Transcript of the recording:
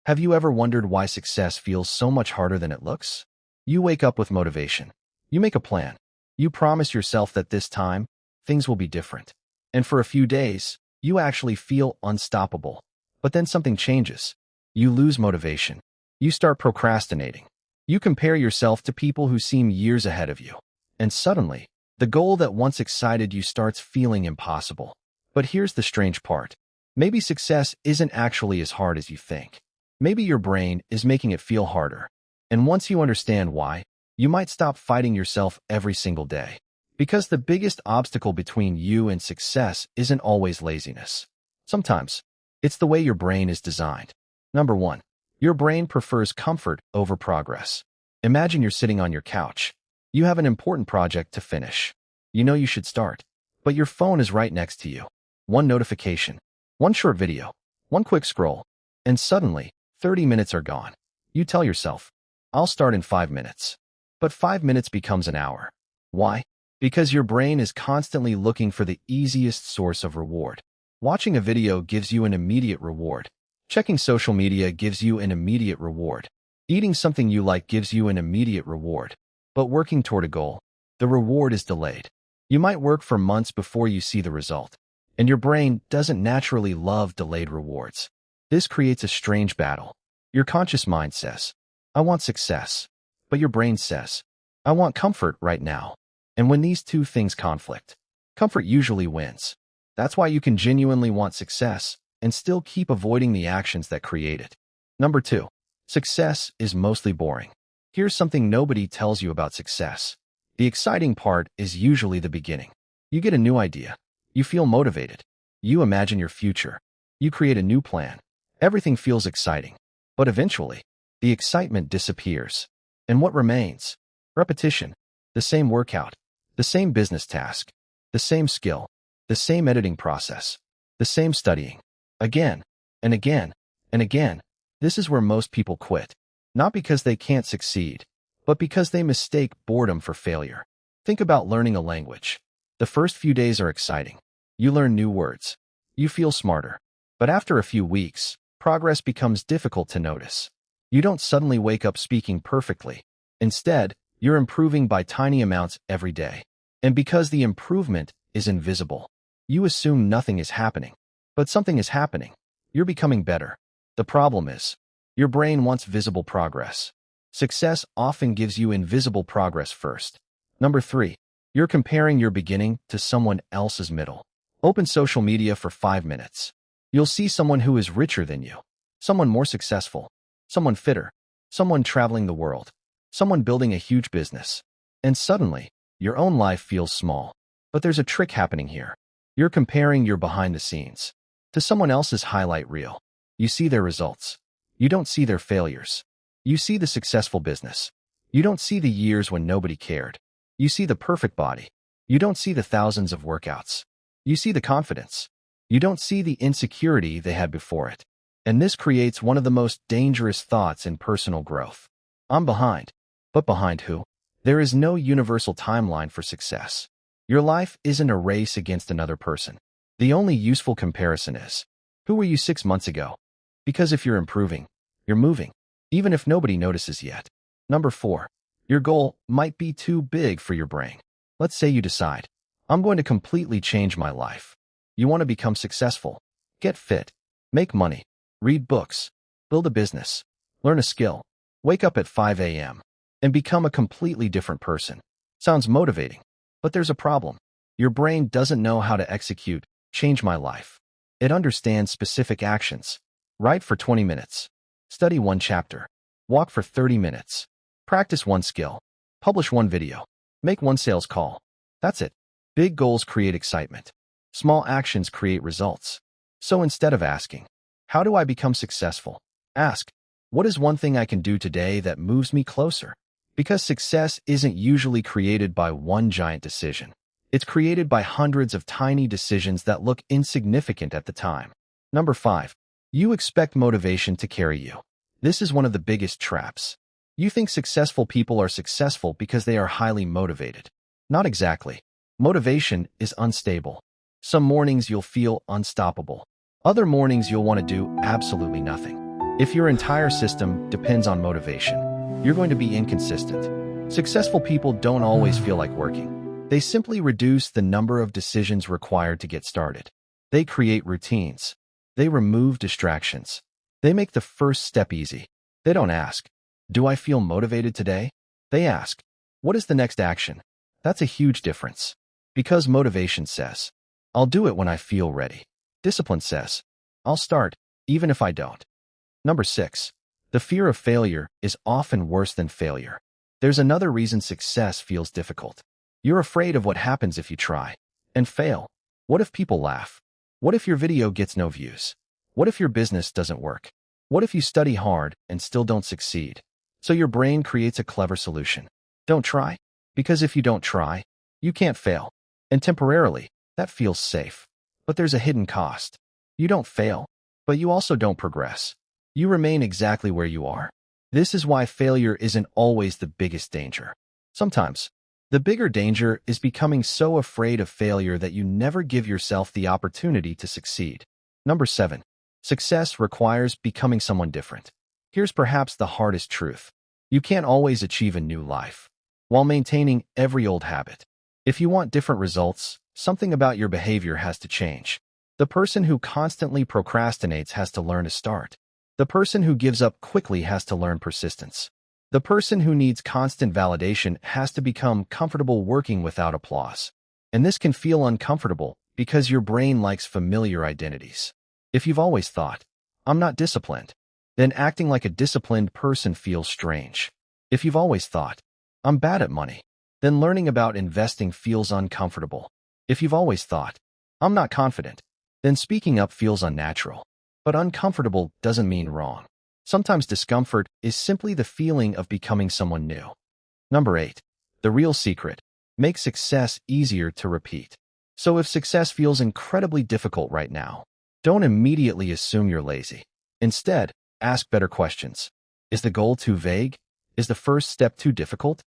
Have you ever wondered why success feels so much harder than it looks? You wake up with motivation. You make a plan. You promise yourself that this time, things will be different. And for a few days, you actually feel unstoppable. But then something changes. You lose motivation. You start procrastinating. You compare yourself to people who seem years ahead of you. And suddenly, the goal that once excited you starts feeling impossible. But here's the strange part. Maybe success isn't actually as hard as you think. Maybe your brain is making it feel harder. And once you understand why, you might stop fighting yourself every single day. Because the biggest obstacle between you and success isn't always laziness. Sometimes, it's the way your brain is designed. Number 1. Your brain prefers comfort over progress. Imagine you're sitting on your couch. You have an important project to finish. You know you should start, but your phone is right next to you. One notification, one short video, one quick scroll, and suddenly, 30 minutes are gone. You tell yourself, I'll start in 5 minutes. But 5 minutes becomes an hour. Why? Because your brain is constantly looking for the easiest source of reward. Watching a video gives you an immediate reward. Checking social media gives you an immediate reward. Eating something you like gives you an immediate reward. But working toward a goal, the reward is delayed. You might work for months before you see the result. And your brain doesn't naturally love delayed rewards. This creates a strange battle. Your conscious mind says, I want success. But your brain says, I want comfort right now. And when these two things conflict, comfort usually wins. That's why you can genuinely want success and still keep avoiding the actions that create it. Number 2. Success is mostly boring. Here's something nobody tells you about success. The exciting part is usually the beginning. You get a new idea. You feel motivated. You imagine your future. You create a new plan. Everything feels exciting. But eventually, the excitement disappears. And what remains? Repetition. The same workout. The same business task. The same skill. The same editing process. The same studying. Again, and again, and again. This is where most people quit. Not because they can't succeed, but because they mistake boredom for failure. Think about learning a language. The first few days are exciting. You learn new words. You feel smarter. But after a few weeks, progress becomes difficult to notice. You don't suddenly wake up speaking perfectly. Instead, you're improving by tiny amounts every day. And because the improvement is invisible, you assume nothing is happening. But something is happening. You're becoming better. The problem is, your brain wants visible progress. Success often gives you invisible progress first. Number 3. You're comparing your beginning to someone else's middle. Open social media for 5 minutes. You'll see someone who is richer than you, someone more successful, someone fitter, someone traveling the world, someone building a huge business. And suddenly, your own life feels small. But there's a trick happening here. You're comparing your behind the scenes to someone else's highlight reel. You see their results. You don't see their failures. You see the successful business. You don't see the years when nobody cared. You see the perfect body. You don't see the thousands of workouts. You see the confidence. You don't see the insecurity they had before it. And this creates one of the most dangerous thoughts in personal growth. I'm behind. But behind who? There is no universal timeline for success. Your life isn't a race against another person. The only useful comparison is, who were you 6 months ago? Because if you're improving, you're moving, even if nobody notices yet. Number 4. Your goal might be too big for your brain. Let's say you decide, I'm going to completely change my life. You want to become successful, get fit, make money, read books, build a business, learn a skill, wake up at 5 a.m., and become a completely different person. Sounds motivating, but there's a problem. Your brain doesn't know how to execute, change my life. It understands specific actions. Write for 20 minutes. Study 1 chapter. Walk for 30 minutes. Practice 1 skill. Publish 1 video. Make 1 sales call. That's it. Big goals create excitement. Small actions create results. So instead of asking, how do I become successful? Ask, what is one thing I can do today that moves me closer? Because success isn't usually created by one giant decision. It's created by hundreds of tiny decisions that look insignificant at the time. Number 5. You expect motivation to carry you. This is one of the biggest traps. You think successful people are successful because they are highly motivated. Not exactly. Motivation is unstable. Some mornings you'll feel unstoppable. Other mornings you'll want to do absolutely nothing. If your entire system depends on motivation, you're going to be inconsistent. Successful people don't always feel like working. They simply reduce the number of decisions required to get started. They create routines. They remove distractions. They make the first step easy. They don't ask, "Do I feel motivated today?" They ask, "What is the next action?" That's a huge difference. Because motivation says, "I'll do it when I feel ready." Discipline says, "I'll start, even if I don't." Number 6. The fear of failure is often worse than failure. There's another reason success feels difficult. You're afraid of what happens if you try and fail. What if people laugh? What if your video gets no views? What if your business doesn't work? What if you study hard and still don't succeed? So your brain creates a clever solution. Don't try. Because if you don't try, you can't fail. And temporarily, that feels safe. But there's a hidden cost. You don't fail, but you also don't progress. You remain exactly where you are. This is why failure isn't always the biggest danger. Sometimes, the bigger danger is becoming so afraid of failure that you never give yourself the opportunity to succeed. Number 7. Success requires becoming someone different. Here's perhaps the hardest truth. You can't always achieve a new life while maintaining every old habit. If you want different results, something about your behavior has to change. The person who constantly procrastinates has to learn to start. The person who gives up quickly has to learn persistence. The person who needs constant validation has to become comfortable working without applause. And this can feel uncomfortable because your brain likes familiar identities. If you've always thought, "I'm not disciplined," then acting like a disciplined person feels strange. If you've always thought, "I'm bad at money," then learning about investing feels uncomfortable. If you've always thought, "I'm not confident," then speaking up feels unnatural. But uncomfortable doesn't mean wrong. Sometimes discomfort is simply the feeling of becoming someone new. Number 8. The real secret. Make success easier to repeat. So if success feels incredibly difficult right now, don't immediately assume you're lazy. Instead, ask better questions. Is the goal too vague? Is the first step too difficult?